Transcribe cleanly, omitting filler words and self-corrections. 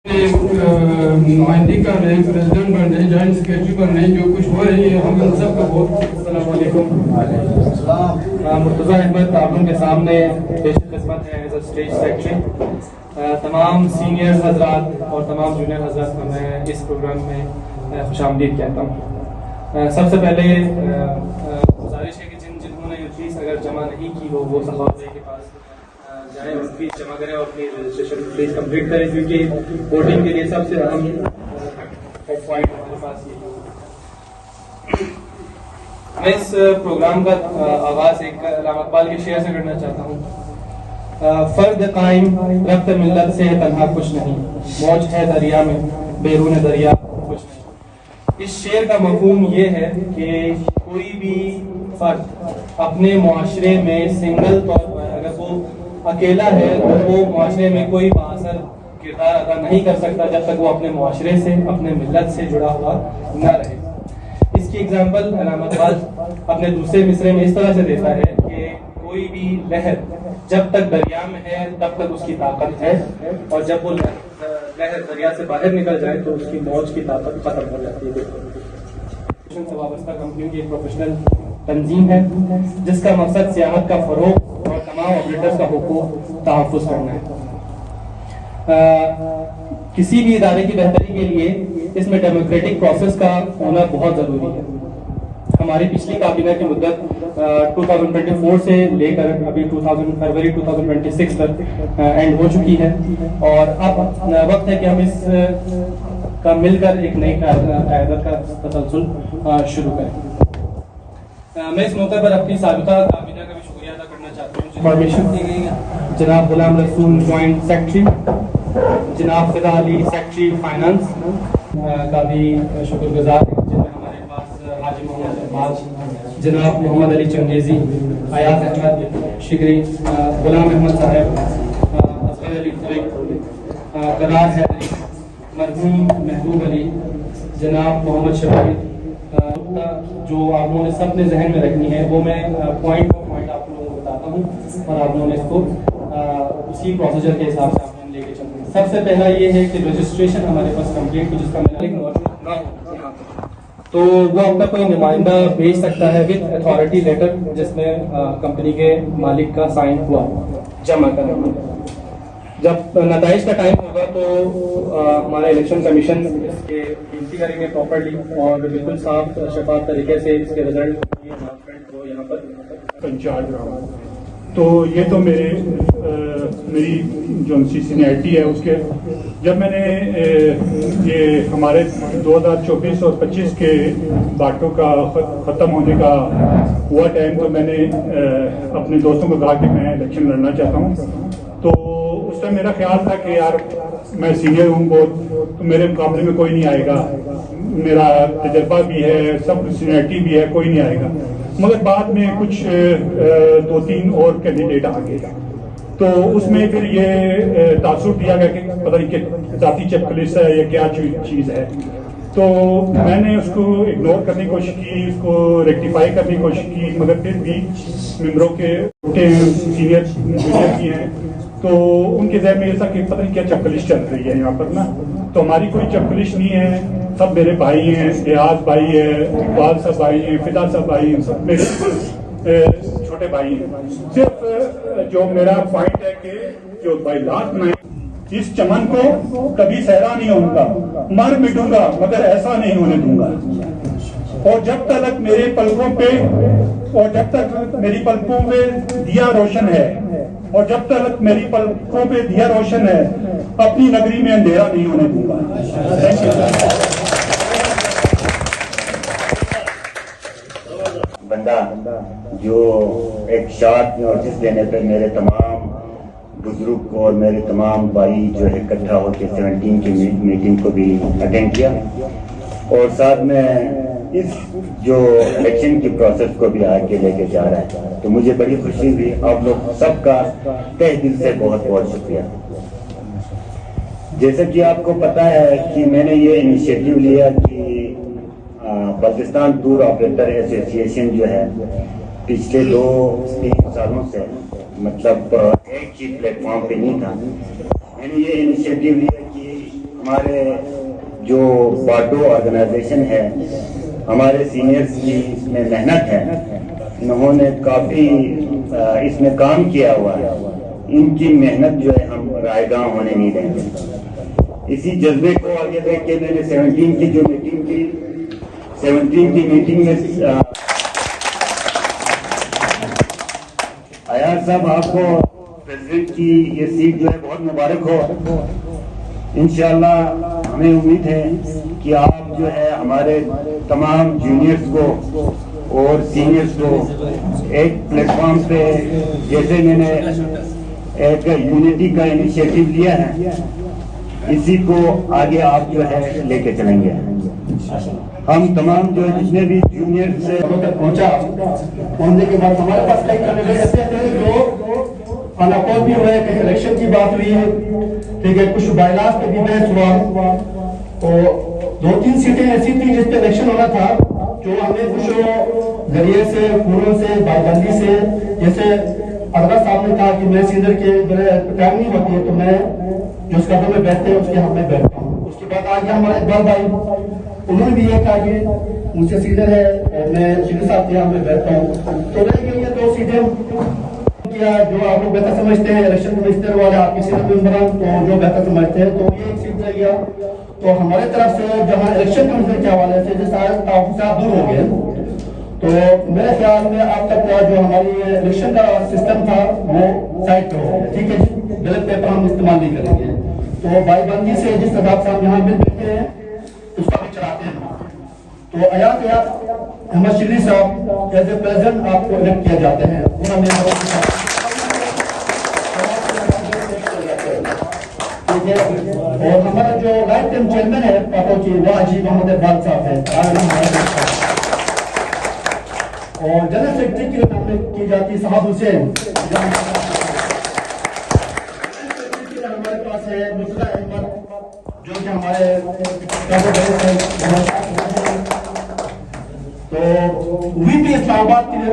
नुमाइंदी कर रहे हैं, प्रेसिडेंट बन रहे हैं, जॉइंट सेक्रेटरी बन रहे हैं, जो कुछ हो रही है हम इन सब का बहुत अस्सलाम वालेकुम। मुर्तज़ा अहमद आप लोगों के सामने पेशकदमत है एज अ स्टेज सेक्रेटरी। तमाम सीनियर हजरात और तमाम जूनियर हजरात को मैं इस प्रोग्राम में खुशामदीद कहता हूँ। सबसे पहले गुजारिश है कि जिन्होंने फीस अगर जमा नहीं की हो वो सहाफ़ी के पास जाए और फीस जमा करें और अपनी रजिस्ट्रेशन प्लीज कंप्लीट करें, क्योंकि वोटिंग के लिए सबसे अहम पॉइंट हमारे पास ये। मैं इस प्रोग्राम का आगाज एक अल्लामा इकबाल के शेर से करना चाहता हूँ। फर्द कायम रब्त मिल्लत से तन्हा कुछ नहीं, मौज है दरिया में बैरून दरिया कुछ नहीं। इस शेर का मफहूम ये है कि कोई भी फर्द अपने मुआशरे में सिंगल तौर पर अगर वो अकेला है तो वो मुआशरे में कोई बाअसर किरदार अदा नहीं कर सकता जब तक वो अपने मुआशरे से अपने मिल्लत से जुड़ा हुआ न रहे। इसकी एग्जाम्पल अल्लामा इकबाल अपने दूसरे मिसरे में इस तरह से देता है कि कोई भी लहर जब तक दरिया में है तब तक उसकी ताकत है, और जब वो लहर दरिया से बाहर निकल जाए तो उसकी मौज की ताकत खत्म हो जाती है। से वाबस्ता कंपनियों की एक प्रोफेशनल तंजीम है जिसका मकसद सियाहत का फरोग और तमाम ऑपरेटर्स का हुकूक तहफ़्फ़ुज़ करना है। किसी भी इदारे की बेहतरी के लिए इसमें डेमोक्रेटिक प्रोसेस का होना बहुत ज़रूरी है। हमारी पिछली काबीना की मुद्दत 2024 से लेकर अभी फरवरी 2026 तक एंड हो चुकी है, और अब वक्त है कि हम इस का मिलकर एक नई क़यादत का तसलसल शुरू करें। मैं इस मौके पर अपनी साबिक़ा काबीना का भी शुक्रिया अदा करना चाहता हूँ। फॉर्मेशन दी गई है जनाब गुलाम रसूल जॉइंट सेक्रेटरी, जनाब फिदा अली सेक्रेटरी फाइनेंस का भी शुक्रगुजार है, जिनमें हमारे पास हाजी मोहम्मद अब्बास, जनाब मोहम्मद अली चंगेजी, अयाज अहमद शिगरी, गुलाम अहमद साहब, असगर अली करार हैदरी, मरहूम महबूब अली, जनाब मोहम्मद शफी। जो आप लोगों ने सब ने जहन में रखनी है वो मैं पॉइंट टू पॉइंट आप लोगों को बताता हूँ, और आप लोगों ने इसको उसी प्रोसीजर के हिसाब से आप लोग लेके चलते हैं। सबसे पहला ये है कि रजिस्ट्रेशन हमारे पास कंप्लीट हो, जिसका मैंने तो वो अपना कोई नुमाइंदा भेज सकता है विद अथॉरिटी लेटर जिसमें कंपनी के मालिक का साइन हुआ जमा करना। जब नताइज का टाइम होगा तो हमारा इलेक्शन कमीशन इसके गिनती करेंगे प्रॉपर्ली और बिल्कुल साफ शफाफ तरीके से इसके रिजल्ट को यहाँ पर इंचार्ज रहा। तो ये तो मेरी जो सीनियरिटी है उसके जब मैंने ये हमारे 2024 और 25 के बाटों का ख़त्म होने का हुआ टाइम, तो मैंने अपने दोस्तों को कहा कि मैं इलेक्शन लड़ना चाहता हूँ। तो उस टाइम मेरा ख्याल था कि यार मैं सीनियर हूँ बहुत, तो मेरे मुकाबले में कोई नहीं आएगा, मेरा तजर्बा भी है, सब सीनियरिटी भी है, कोई नहीं आएगा। मगर बाद में कुछ 2-3 और कैंडिडेट आ गए, तो उसमें फिर ये तासुर दिया गया कि पता नहीं कि जाती चेकलिस्ट है या क्या चीज़ है। तो मैंने उसको इग्नोर करने की कोशिश की, उसको रेक्टिफाई करने की कोशिश की, मगर फिर भी मेंबरों के सीनियर भी हैं तो उनके जहन में ऐसा कि पता नहीं क्या चेकलिस्ट चल रही है यहाँ पर ना। तो हमारी कोई चेकलिस्ट नहीं है, सब मेरे भाई हैं, एयाज भाई है, इकबाल साहब भाई हैं, फिदा साहब भाई हैं, सब मेरे छोटे भाई हैं। सिर्फ जो मेरा पॉइंट है कि जो बाई लास्ट में इस चमन को कभी सहरा नहीं होगा, मर मिटूंगा मगर ऐसा नहीं होने दूंगा। और जब तक मेरे पलकों पे और जब तक मेरी पलकों पे दिया रोशन है और जब तक मेरी पलकों पे दिया रोशन है, अपनी नगरी में अंधेरा नहीं होने दूंगा। बंदा जो एक शॉर्ट नोटिस देने पर मेरे तमाम बुजुर्ग और मेरे तमाम भाई जो है इकट्ठा होकर 17 की मीटिंग को भी अटेंड किया, और साथ में इस जो इलेक्शन की प्रोसेस को भी आगे लेके जा रहा है। तो मुझे बड़ी खुशी हुई। आप लोग सबका तहे दिल से बहुत बहुत शुक्रिया। जैसे कि आपको पता है कि मैंने ये इनिशिएटिव लिया कि पाकिस्तान टूर ऑपरेटर एसोसिएशन जो है पिछले 2-3 सालों से मतलब एक ही प्लेटफॉर्म पे नहीं था। मैंने ये इनिशिएटिव लिया कि हमारे जो बाटो ऑर्गेनाइजेशन है, हमारे सीनियर्स की इसमें मेहनत है, इन्होंने काफ़ी इसमें काम किया हुआ है। इनकी मेहनत जो है हम रायगां होने नहीं देंगे। इसी जज्बे को आगे देख के मैंने 17 की जो मीटिंग की, 17 की मीटिंग में अयाज साहब, आपको प्रेसिडेंट की ये सीट जो है बहुत मुबारक हो। इंशाअल्लाह हमें उम्मीद है कि आप जो है हमारे तमाम जूनियर्स को और सीनियर्स को एक प्लेटफॉर्म पे, जैसे मैंने एक यूनिटी का इनिशिएटिव लिया है, इसी को आगे आप जो है लेके चलेंगे। हम तमाम जो जितने भी जूनियर से तक पहुंचने के बाद हमारे पास कई कैंडिडेट ऐसे थे जो अलाकोट भी हुए, कहीं इलेक्शन की बात हुई है, ठीक है, कुछ बाइलास पे भी बहस हुआ, तो 2-3 सीटें ऐसी थी जिस पे इलेक्शन होना था, जो हमें कुछ जरिए से, फोनों से, बाईबंदी से, जैसे अदरा साहब ने कहा कि मैं सीनियर के मेरे टाइम नहीं होती है तो मैं जो उस कदम में बैठते हैं उसके हम में बैठता हूँ। उसके बाद आगे हमारे इकबाल भाई, उन्होंने भी ये कहा कि मुझसे सीनियर है और मैं सीनियर साहब के यहाँ में बैठता हूँ, तो रह गई ये 2 सीटें किया। जो आप लोग बेहतर समझते हैं, इलेक्शन कमिश्नर वाले आपके सीनियर मेंबरान तो जो बेहतर समझते हैं, तो ये एक सीट रह गया। तो हमारे तरफ से जहाँ इलेक्शन कमिश्नर के हवाले से जो सारे दूर हो गए, तो मेरे ख्याल में अब तक का जो हमारी इलेक्शन का सिस्टम था वो साइड पे हो गया, ठीक है जी, गलत पेपर हम इस्तेमाल नहीं करेंगे। तो बाईबंदी से जिस हिसाब से हम यहाँ मिल बैठे हैं उसका भी चलाते हैं। तो अयाज अहमद शिल्ली साहब एज ए प्रेसिडेंट आपको इलेक्ट किया जाते हैं, ठीक है। और हमारा जो लाइफ टाइम चेयरमैन है पाटोची, वो अजीब मोहम्मद इकबाल साहब है, और जनरल सेक्रेटरी की नामित की जाती साहब हुसैन। हमारे पास है मुसला अहमद, जो कि हमारे तो वीपी इस्लामाबाद के लिए